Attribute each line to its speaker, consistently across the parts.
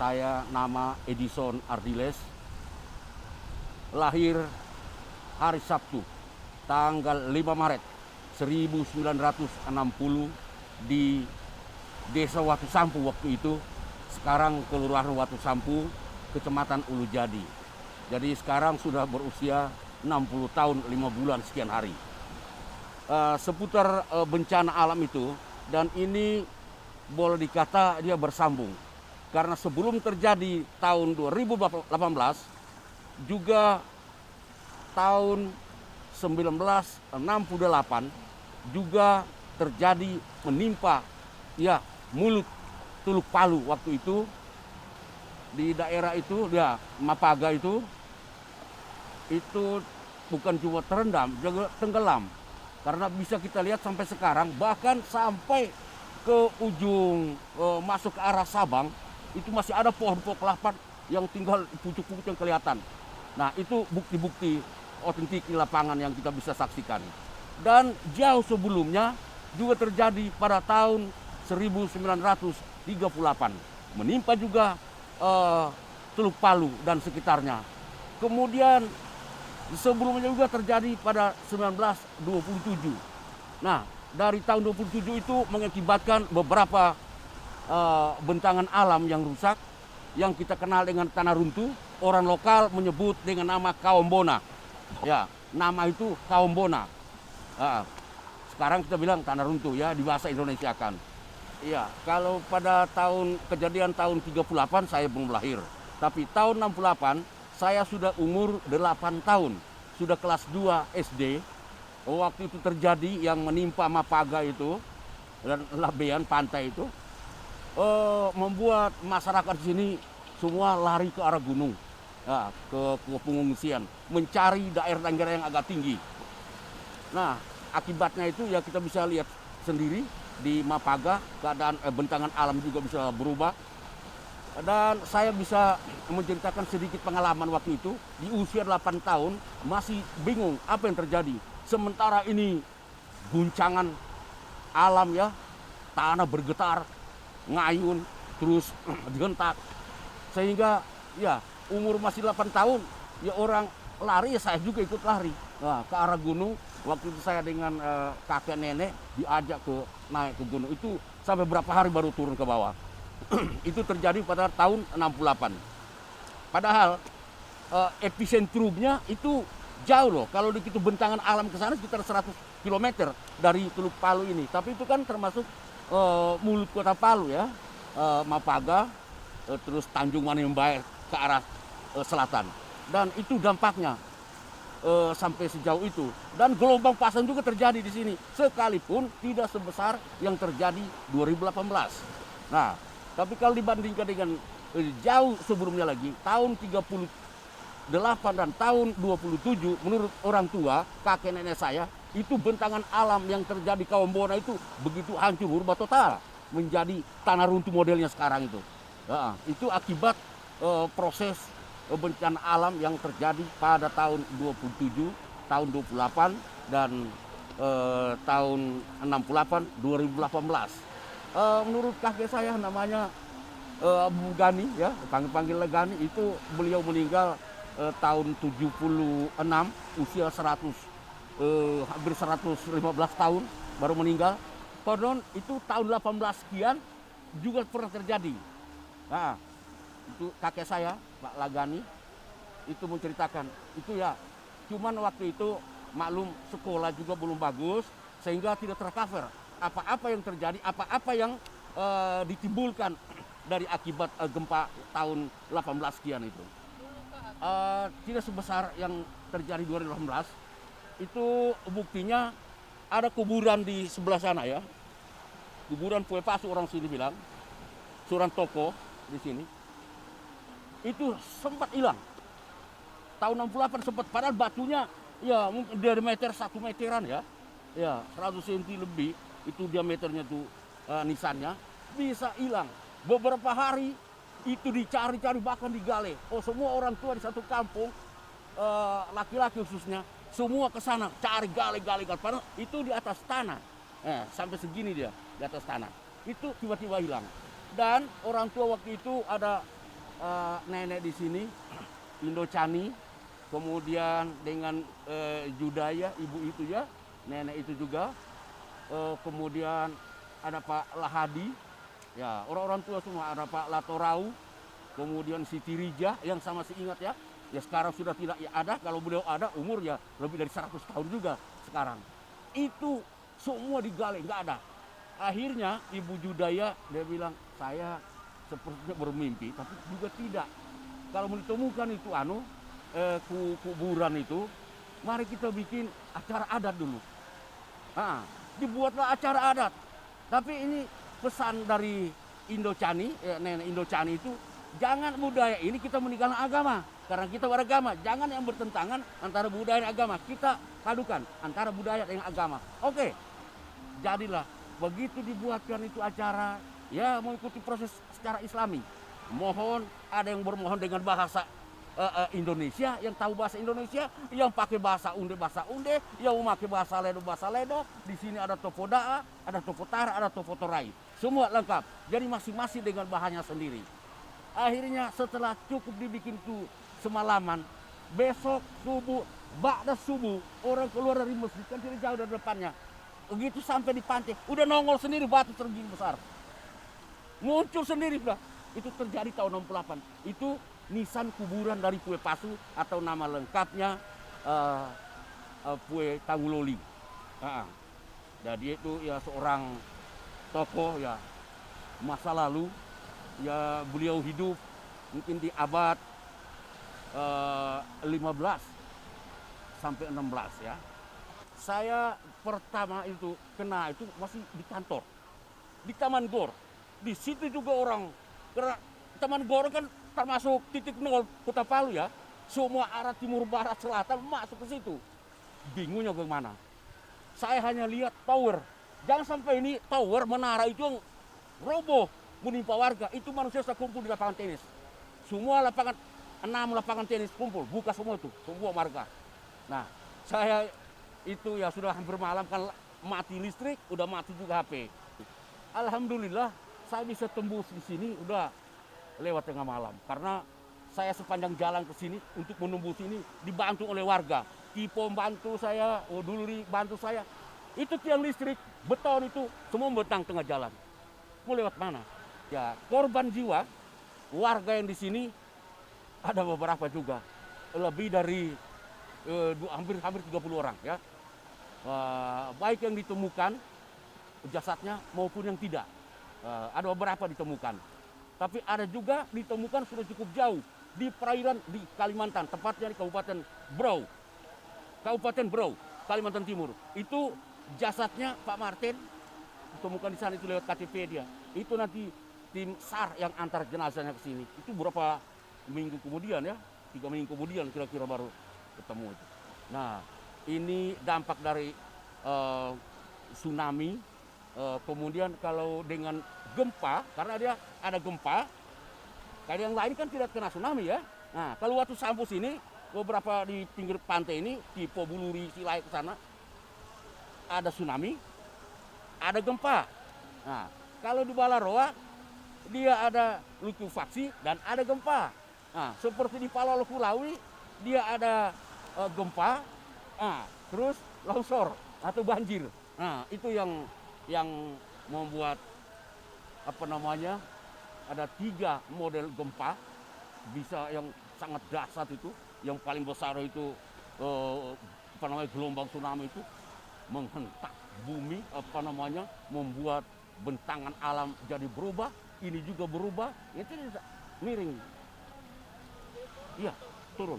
Speaker 1: Saya nama Edison Ardiles, lahir hari Sabtu, tanggal 5 Maret 1960 di Desa Watu Sampu waktu itu, sekarang Kelurahan Watu Sampu, Kecamatan Ulu Jadi. Jadi sekarang sudah berusia 60 tahun 5 bulan sekian hari. Seputar bencana alam itu, dan ini boleh dikata dia bersambung. Karena sebelum terjadi tahun 2018, juga tahun 1968 juga terjadi menimpa ya Mulut Teluk Palu waktu itu di daerah itu ya Mapaga itu bukan cuma terendam juga tenggelam, karena bisa kita lihat sampai sekarang, bahkan sampai ke ujung masuk ke arah Sabang itu masih ada pohon-pohon kelapa yang tinggal pucuk-pucuk yang kelihatan. Nah, itu bukti-bukti otentik di lapangan yang kita bisa saksikan. Dan jauh sebelumnya juga terjadi pada tahun 1938, menimpa juga Teluk Palu dan sekitarnya. Kemudian sebelumnya juga terjadi pada 1927. Nah, dari tahun 27 itu mengakibatkan beberapa bentangan alam yang rusak, yang kita kenal dengan tanah runtuh. Orang lokal menyebut dengan nama Kaombona. Ya, nama itu Kaombona. Sekarang kita bilang tanah runtuh ya, di bahasa Indonesia kan. Iya, kalau pada kejadian tahun 38 saya belum lahir. Tapi tahun 68 saya sudah umur 8 tahun. Sudah kelas 2 SD. Waktu itu terjadi yang menimpa Mapaga itu dan Labean pantai itu, membuat masyarakat di sini semua lari ke arah gunung, ya, ke pengungsian, mencari daerah-daerah yang agak tinggi. Nah, akibatnya itu ya kita bisa lihat sendiri di Mapaga, keadaan bentangan alam juga bisa berubah. Dan saya bisa menceritakan sedikit pengalaman waktu itu. Di usia 8 tahun masih bingung apa yang terjadi. Sementara ini guncangan alam ya, tanah bergetar, ngayun, terus dihentak. Sehingga ya umur masih 8 tahun, ya orang lari, ya saya juga ikut lari. Nah, ke arah gunung. Waktu itu saya dengan kakek nenek diajak naik ke gunung. Itu sampai berapa hari baru turun ke bawah. Itu terjadi pada tahun 68. Padahal epicentrumnya itu jauh loh. Kalau begitu bentangan alam ke sana sekitar 100 km dari Teluk Palu ini. Tapi itu kan termasuk mulut kota Palu ya. Mapaga, terus Tanjung Manimbai ke arah selatan. Dan itu dampaknya sampai sejauh itu. Dan gelombang pasang juga terjadi di sini, sekalipun tidak sebesar yang terjadi 2018. Nah, tapi kalau dibandingkan dengan jauh sebelumnya lagi, tahun 38 dan tahun 27, menurut orang tua, kakek nenek saya, itu bentangan alam yang terjadi Kaombona itu begitu hancur, berubah total menjadi tanah runtuh modelnya sekarang itu. Nah, itu akibat proses bencana alam yang terjadi pada tahun 27, tahun 28, dan tahun 68, 2018. Menurut kakek saya namanya Abu Gani ya, panggil Gani, itu beliau meninggal tahun 76, usia 100, hampir 115 tahun baru meninggal. Konon itu tahun 18 sekian juga pernah terjadi. Nah, itu kakek saya, Pak Lagani, itu menceritakan. Itu ya, cuman waktu itu maklum sekolah juga belum bagus, sehingga tidak tercover apa-apa yang terjadi, apa-apa yang ditimbulkan dari akibat gempa tahun 18 sekian itu. Tidak sebesar yang terjadi 2018. Itu buktinya ada kuburan di sebelah sana ya. Kuburan Pue Pasu orang sini bilang, seorang toko di sini. Itu sempat hilang. Tahun 68 sempat, padahal batunya ya mungkin diameter 1 meteran ya. Ya, 100 cm lebih itu diameternya tuh nisannya, bisa hilang. Beberapa hari itu dicari-cari, bahkan digali. Oh, semua orang tua di satu kampung, laki-laki khususnya, semua ke sana cari, gali. Padahal itu di atas tanah. Sampai segini dia di atas tanah. Itu tiba-tiba hilang. Dan orang tua waktu itu ada nenek di sini Indocani, kemudian dengan Judaya ibu itu ya, nenek itu juga, kemudian ada Pak Lahadi, ya orang-orang tua semua, ada Pak Latorau, kemudian Siti Rijah yang sama masih ingat ya, ya sekarang sudah tidak ada, kalau beliau ada umur ya lebih dari 100 tahun juga sekarang. Itu semua digali, nggak ada. Akhirnya Ibu Judaya dia bilang, saya sepertinya bermimpi, tapi juga tidak. Kalau mau ditemukan itu kuburan itu, mari kita bikin acara adat dulu. Nah, dibuatlah acara adat. Tapi ini pesan dari Indocani, nenek Indocani itu, jangan budaya ini kita meninggalkan agama. Karena kita beragama, jangan yang bertentangan antara budaya dan agama. Kita padukan antara budaya dengan agama. Oke, jadilah begitu dibuatkan itu acara, ya mengikuti proses secara Islami. Mohon ada yang bermohon dengan bahasa Indonesia, yang tahu bahasa Indonesia, yang pakai bahasa Unde, yang memakai bahasa Ledo. Di sini ada topo daa, ada topo tara, ada topo torai. Semua lengkap. Jadi masing-masing dengan bahannya sendiri. Akhirnya setelah cukup dibikin tuh semalaman, besok subuh, ba'da subuh, orang keluar dari masjid, kan tidak jauh dari depannya. Begitu sampai di pantai, udah nongol sendiri batu terjun besar. Muncul sendiri sudah. Itu terjadi tahun 68. Itu nisan kuburan dari Pue Pasu atau nama lengkapnya Pue Tanguloli. Jadi itu ya seorang tokoh ya masa lalu, ya beliau hidup mungkin di abad 15 sampai 16 ya. Saya pertama itu kena itu masih di kantor, di Taman Gor. Di situ juga orang, karena Taman Gor kan termasuk titik nol Kota Palu ya. Semua arah timur, barat, selatan masuk ke situ. Bingungnya bagaimana? Saya hanya lihat tower. Jangan sampai ini tower menara itu yang roboh menimpa warga. Itu manusia saya kumpul di lapangan tenis. Semua lapangan, 6 lapangan tenis kumpul, buka semua itu, semua warga. Nah, saya itu ya sudah hampir malam kan mati listrik, udah mati juga HP. Alhamdulillah saya bisa tembus di sini udah lewat tengah malam. Karena saya sepanjang jalan ke sini untuk menembus ini dibantu oleh warga. Tipe bantu saya, dulu bantu saya. Itu tiang listrik, beton itu semua membentang tengah jalan. Mau lewat mana? Ya korban jiwa warga yang di sini ada beberapa juga. Lebih dari hampir 30 orang ya. Baik yang ditemukan jasadnya maupun yang tidak. Ada beberapa ditemukan. Tapi ada juga ditemukan sudah cukup jauh di perairan di Kalimantan, tepatnya di Kabupaten Brau. Kabupaten Brau, Kalimantan Timur. Itu jasadnya Pak Martin ditemukan di sana itu lewat KTP dia. Itu nanti tim SAR yang antar jenazahnya ke sini. Itu berapa minggu kemudian ya, 3 minggu kemudian kira-kira baru ketemu itu. Nah, ini dampak dari tsunami. Kemudian kalau dengan gempa, karena dia ada gempa, kayak yang lain kan tidak kena tsunami ya. Nah, kalau waktu Sampus ini, beberapa di pinggir pantai ini, di Pobuluri, Silai ke sana, ada tsunami, ada gempa. Nah, kalau di Balaroa, dia ada likuifaksi dan ada gempa. Nah, seperti di Palaulokulauwi, dia ada gempa, terus longsor atau banjir. Nah, itu yang membuat ada 3 model gempa bisa yang sangat dahsyat itu. Yang paling besar itu gelombang tsunami itu menghentak bumi, membuat bentangan alam jadi berubah. Ini juga berubah, itu miring. Iya, turun.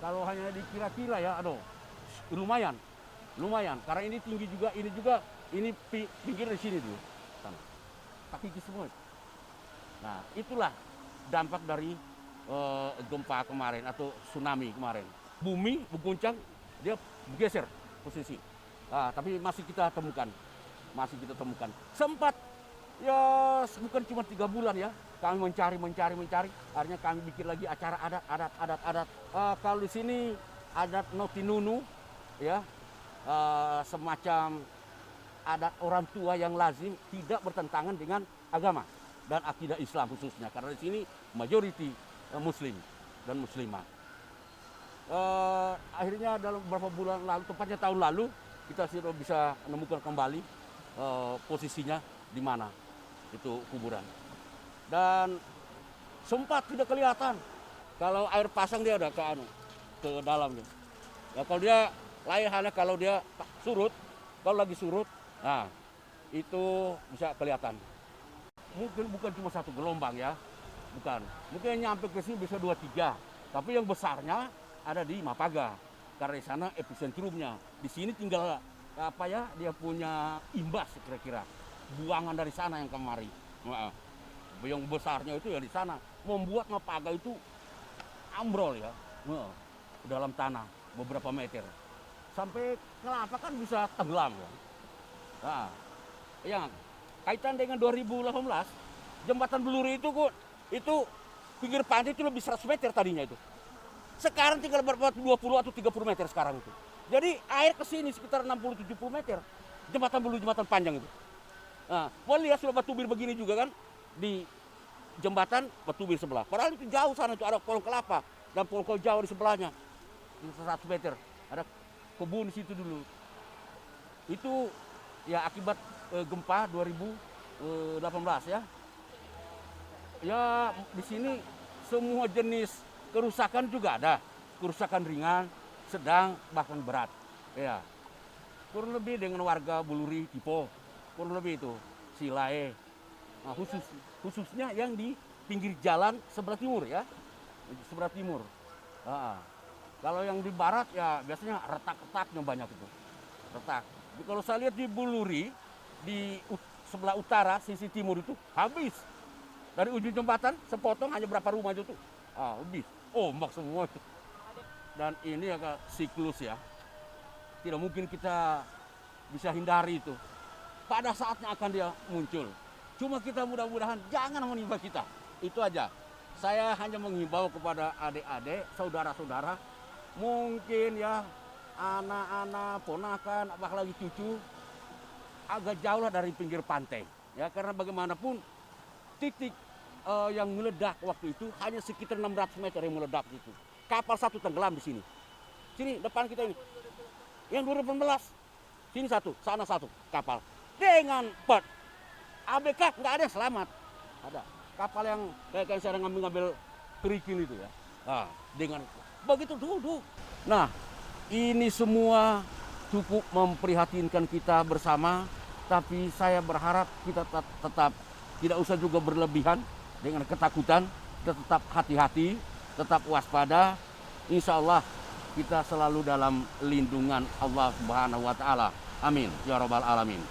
Speaker 1: Kalau hanya dikira-kira ya, lumayan. Karena ini tinggi juga, ini pinggir di sini dulu. Kaki semua. Nah, itulah dampak dari gempa kemarin atau tsunami kemarin. Bumi berguncang, dia bergeser posisi. Tapi masih kita temukan. Sempat ya bukan cuma 3 bulan ya. Kami mencari. Akhirnya kami bikin lagi acara adat. Kalau di sini adat Notinunu ya. Semacam adat orang tua yang lazim tidak bertentangan dengan agama. dan akidah Islam khususnya, karena di sini majority Muslim dan Muslimah. Akhirnya dalam beberapa bulan lalu, tepatnya tahun lalu, kita sudah bisa menemukan kembali posisinya di mana itu kuburan. Dan sempat tidak kelihatan kalau air pasang dia ada ke dalamnya. Ya kalau dia lain halnya kalau dia surut, kalau lagi surut, nah itu bisa kelihatan. Mungkin bukan cuma satu gelombang ya, bukan. Mungkin nyampe ke sini bisa 2-3, tapi yang besarnya ada di Mapaga, karena di sana epicentrumnya. Di sini tinggal apa ya, dia punya imbas kira-kira, buangan dari sana yang kemari. Nah, yang besarnya itu ya di sana, membuat Mapaga itu ambrol ya, dalam tanah beberapa meter. Sampai Kelapa kan bisa tenggelam ya. Nah, yang kaitan dengan 2018, jembatan Beluri itu pinggir pantai itu lebih 100 meter tadinya itu. Sekarang tinggal berapa 20 atau 30 meter sekarang itu. Jadi air ke sini sekitar 60-70 meter. Jembatan Beluri, jembatan panjang itu. Nah, boleh lihat sudah batu bir begini juga kan di jembatan batu bir sebelah. Padahal itu jauh sana itu ada Pohon Kelapa dan Pohon Jawa di sebelahnya. 100 meter. Ada kebun di situ dulu. Itu ya akibat gempa 2018 ya. Ya di sini semua jenis kerusakan juga ada. Kerusakan ringan, sedang, bahkan berat. Ya. Kurang lebih dengan warga Beluri, Tipo. Kurang lebih itu. Silae. Nah, khususnya yang di pinggir jalan sebelah timur ya. Sebelah timur. Kalau yang di barat ya biasanya retak-retaknya banyak itu. Retak. Jadi kalau saya lihat di Beluri, di sebelah utara, sisi timur itu habis. Dari ujung jembatan, sepotong hanya berapa rumah itu tuh. Habis. Ombak semua itu. Dan ini agak siklus ya. Tidak mungkin kita bisa hindari itu. Pada saatnya akan dia muncul. Cuma kita mudah-mudahan jangan menimpa kita. Itu aja. Saya hanya menghimbau kepada adik-adik, saudara-saudara. Mungkin ya anak-anak, ponakan, apalagi cucu agak jauh lah dari pinggir pantai. Ya, karena bagaimanapun titik yang meledak waktu itu hanya sekitar 600 meter yang meledak itu. Kapal satu tenggelam di sini. Sini depan kita ini. Yang 2018. Sini satu, sana satu kapal. Dengan pet. ABK nggak ada yang selamat. Ada kapal yang kayak saya ngambil kerikil itu ya. Nah, dengan begitu duduk. Nah, ini semua cukup memprihatinkan kita bersama, tapi saya berharap kita tetap tidak usah juga berlebihan dengan ketakutan, kita tetap hati-hati, tetap waspada. Insya Allah kita selalu dalam lindungan Allah Subhanahu wa Ta'ala. Amin ya Rabbal Alamin.